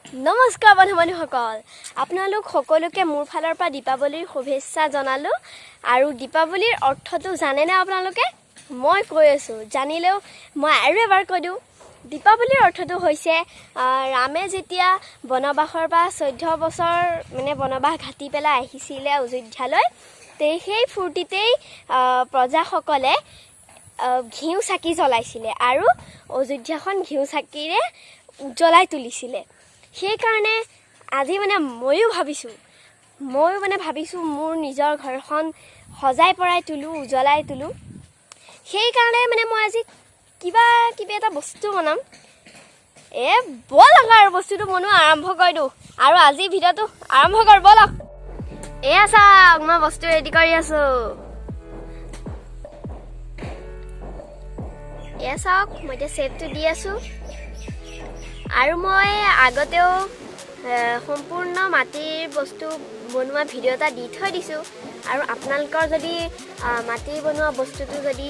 নমস্কাৰ বন্ধু-বান্ধৱীসকল আপোনালোক সকলোকে মোৰ ফালৰ পৰা দীপাৱলীৰ শুভেচ্ছা জনালো আৰু দীপাৱলীৰ অৰ্থটো জানেনে আপোনালোকে মই কৈ আছো জানিলেও মই আৰু এবাৰ কৈ দিওঁ দীপাৱলীৰ অৰ্থটো হৈছে ৰামে যেতিয়া বনবাসৰ পৰা 14 বছৰ মানে বনবাস ঘাটি পেলাই আহিছিলে অযোধ্যালৈ তে সেই ফূৰ্তিতেই প্ৰজাসকলে ঘিউ চাকি জ্বলাইছিলে আৰু অযোধ্যাখন ঘিউ চাকিৰে জ্বলাই তুলিছিলে সেই কাৰণে আজি মানে ময়ো ভাবিছোঁ মোৰ নিজৰ ঘৰখন সজাই পৰাই তুলো উজ্বলাই তুলো সেই কাৰণে মানে মই আজি কিবা এটা বস্তু বনাম বল আৰু বস্তুটো বনোৱা আৰম্ভ কৰি দিওঁ আৰু আজি ভিডিঅ'টো আৰম্ভ কৰ বল এয়া চাওক মই বস্তু ৰেডি কৰি আছো এয়া চাওক মই এতিয়া চেপটো দি আছো আৰু মই আগতেও সম্পূৰ্ণ মাটিৰ বস্তু বনোৱা ভিডিঅ' এটা দি থৈ দিছোঁ আৰু আপোনালোকৰ যদি মাটিৰ বনোৱা বস্তুটো যদি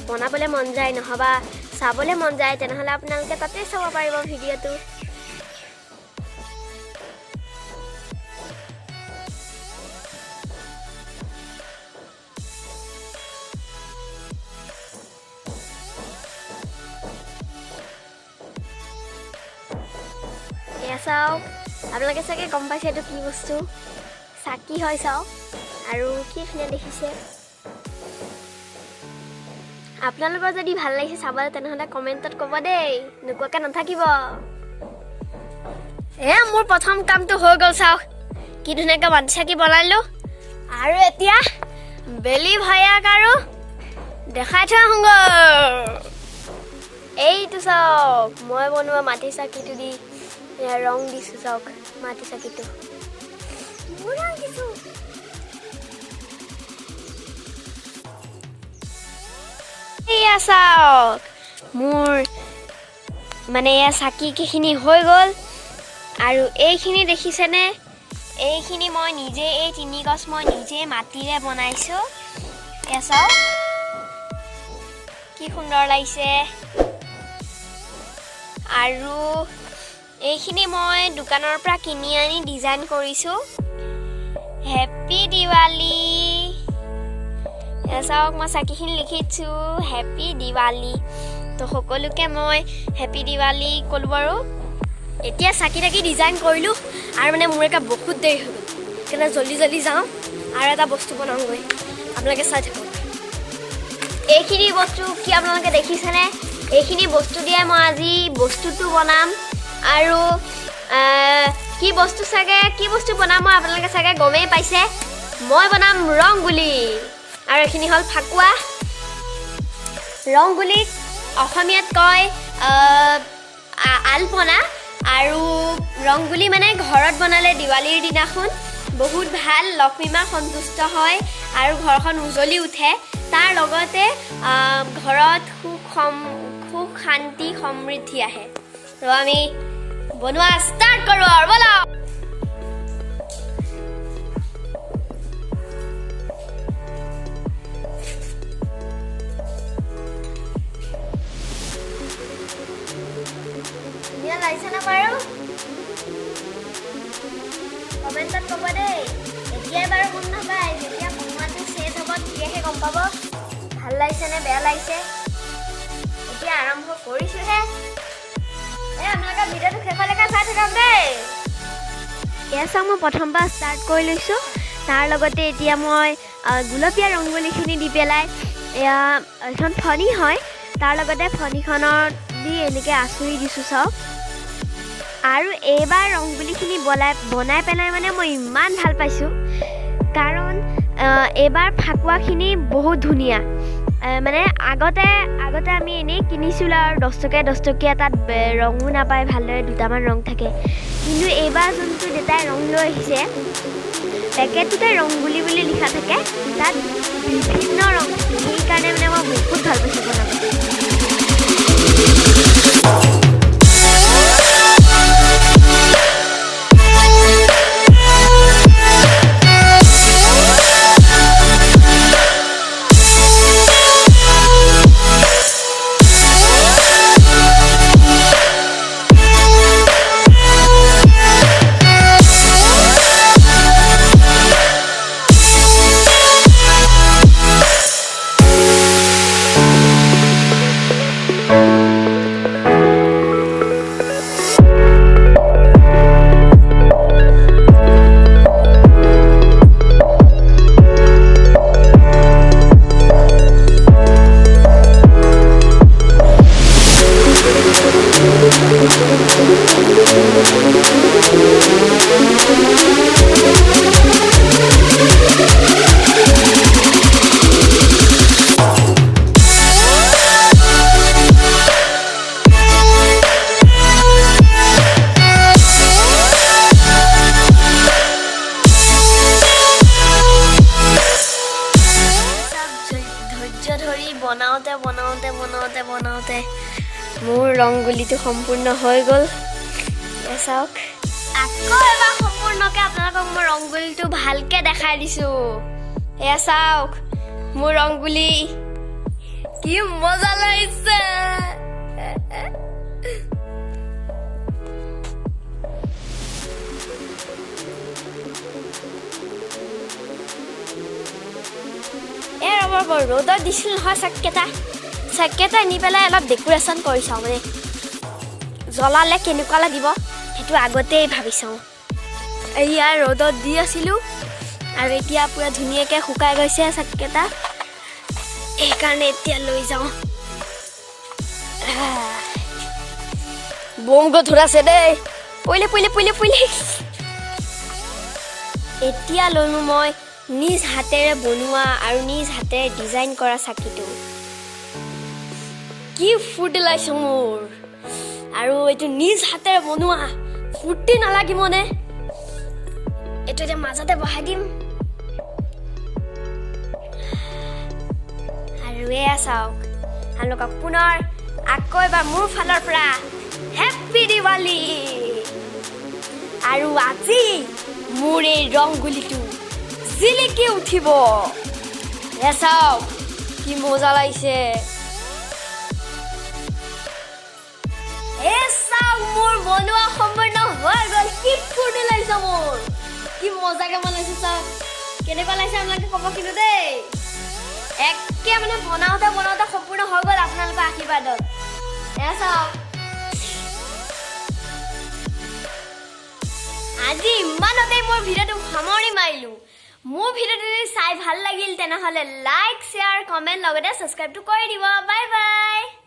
বনাবলৈ মন যায় নহবা চাবলৈ মন যায় তেনেহ'লে আপোনালোকে তাতে চাব পাৰিব ভিডিঅ'টো চাওক আপোনালোকে চাগে গম পাইছে এইটো কি বস্তু চাকি হয় চাওক আৰু কি ধুনীয়া দেখিছে আপোনালোকৰ যদি ভাল লাগিছে চাবলৈ তেনেহ'লে কমেণ্টত ক'ব দেই নোকোৱাকৈ নাথাকিব মোৰ প্ৰথম কামটো হৈ গ'ল চাওক কি ধুনীয়াকৈ মাটি চাকি বনালোঁ আৰু এতিয়া বেলি ভায়াক আৰু দেখাই থৈ আহোঁগৈ এইটো চাওক মই বনোৱা মাটি চাকিটো দি ৰং দিছোঁ চাওক মাটি চাকিটো এয়া চাওক মোৰ মানে এয়া চাকিকেইখিনি হৈ গ'ল আৰু এইখিনি দেখিছেনে এইখিনি মই নিজে এই 3 গছ মই নিজে মাটিৰে বনাইছোঁ এয়া চাওক কি সুন্দৰ লাগিছে আৰু এইখিনি মই দোকানৰ পৰা কিনি আনি ডিজাইন কৰিছোঁ হেপী দিৱালী চাওক মই চাকিখিনি লিখিছোঁ হেপী দিৱালী তো সকলোকে মই হেপী দিৱালী ক'লোঁ বাৰু এতিয়া চাকি তাকি ডিজাইন কৰিলোঁ আৰু মানে মোৰ এটা বহুত দেৰি হৈ গ'ল সেইকাৰণে জল্দি যাওঁ আৰু এটা বস্তু বনাওঁগৈ আপোনালোকে চাই থাকক এইখিনি বস্তু কি আপোনালোকে দেখিছেনে এইখিনি বস্তু দিয়ে মই আজি বস্তুটো বনাম আৰু কি বস্তু বনাম মই আপোনালোকে চাগে গমেই পাইছে মই বনাম ৰংগোলী আৰু এইখিনি হ'ল ফাকুৱা ৰংগোলীক অসমীয়াত কয় আলপনা আৰু ৰংগোলী মানে ঘৰত বনালে দিৱালীৰ দিনাখন বহুত ভাল লক্ষ্মী মা সন্তুষ্ট হয় আৰু ঘৰখন উজ্বলি উঠে তাৰ লগতে ঘৰত সুখ শান্তি সমৃদ্ধি আহে তো আমি বনোৱা ষ্টাৰ্ট কৰোঁ আৰু বলা ধুনীয়া লাগিছে না বাৰু কমেণ্টত ক'ব দেই এতিয়াই বাৰু মন নাপায় যেতিয়া বনোৱাটো শেষ হ'ব তেতিয়াহে গম পাব ভাল লাগিছে নে বেয়া লাগিছে এতিয়া আৰম্ভ কৰিছোঁহে আপোনালোকে ভিডিঅ'টো শেষলৈকে চাই থাকক দেই এয়া চাওক মই প্ৰথমবাৰ ষ্টাৰ্ট কৰি লৈছোঁ তাৰ লগতে এতিয়া মই গুলপীয়া ৰংগোলীখিনি দি পেলাই এয়া এখন ফণি হয় তাৰ লগতে ফণিখনত দি এনেকৈ আঁচুৰি দিছোঁ চাওক আৰু এইবাৰ ৰংগোলীখিনি বনাই পেলাই মানে মই ইমান ভাল পাইছোঁ কাৰণ এইবাৰ ফাকুৱাখিনি বহুত ধুনীয়া মানে আগতে আমি এনেই কিনিছিলোঁ আৰু 10 টকীয়া তাত ৰঙো নাপায় ভালদৰে দুটামান ৰং থাকে কিন্তু এইবাৰ যোনটো দেউতাই ৰং লৈ আহিছে পেকেটটোতে ৰংগোলী বুলি লিখা থাকে তাত বিভিন্ন ৰং থাকে সেইকাৰণে মানে মই বহুত ভাল পাইছোঁ বনাবলৈ বনাওতে মোৰ ৰংগোলীটো সম্পূৰ্ণ হৈ গ'ল চাওক আকৌ এবাৰ সম্পূৰ্ণকৈ আপোনালোকক মই ৰংগোলীটো ভালকৈ দেখাই দিছোঁ এয়া চাওক মোৰ ৰংগোলী কি মজা লাগিছে ৰ'দত দিছিল নহয় চাকেটা নি পেলাই অলপ ডেকোৰেশ্যন কৰি চাওঁ মানে জ্বলালে কেনেকুৱা লাগিব সেইটো আগতেই ভাবি চাওঁ এয়া ৰ'দত দি আছিলোঁ আৰু এতিয়া পুৰা ধুনীয়াকৈ শুকাই গৈছে চাকেটা সেইকাৰণে এতিয়া লৈ যাওঁ বম ধৰাছে দেই পইলে এতিয়া লৈনো মই নিজ হাতেৰে বনোৱা আৰু নিজ হাতেৰে ডিজাইন কৰা চাকিটো কি ফুৰ্তি লাগিছে মোৰ আৰু এইটো নিজ হাতেৰে বনোৱা ফুৰ্তি নালাগিবনে এইটো এতিয়া মাজতে বহাই দিম আৰু এয়া চাওক আপোনালোকক পুনৰ আকৌ এবাৰ মোৰ ফালৰ পৰা হেপ্পী দিৱালী আৰু আজি মোৰ এই ৰংগোলীটো জিলিকি উঠিব চাওক কি মজা লাগিছে চাওক মোৰ বনোৱা সম্পূৰ্ণ হৈ গ'ল কি ফূৰ্তি লাগিছে মোৰ কি মজাকে বনাইছে চাওক কেনেকুৱা লাগিছে আপোনালোকে ক'ব কিন্তু দেই একে মানে বনাওতে সম্পূৰ্ণ হৈ গ'ল আপোনালোকৰ আশীৰ্বাদত চাওক আজি ইমানতে মোৰ ভিডিঅ'টো সামৰণি মাৰিলোঁ মোৰ ভিডিঅ'টো যদি চাই ভাল লাগিল তেনেহ'লে লাইক শ্বেয়াৰ কমেণ্ট লগতে ছাবস্ক্ৰাইবটো কৰি দিব বাই বাই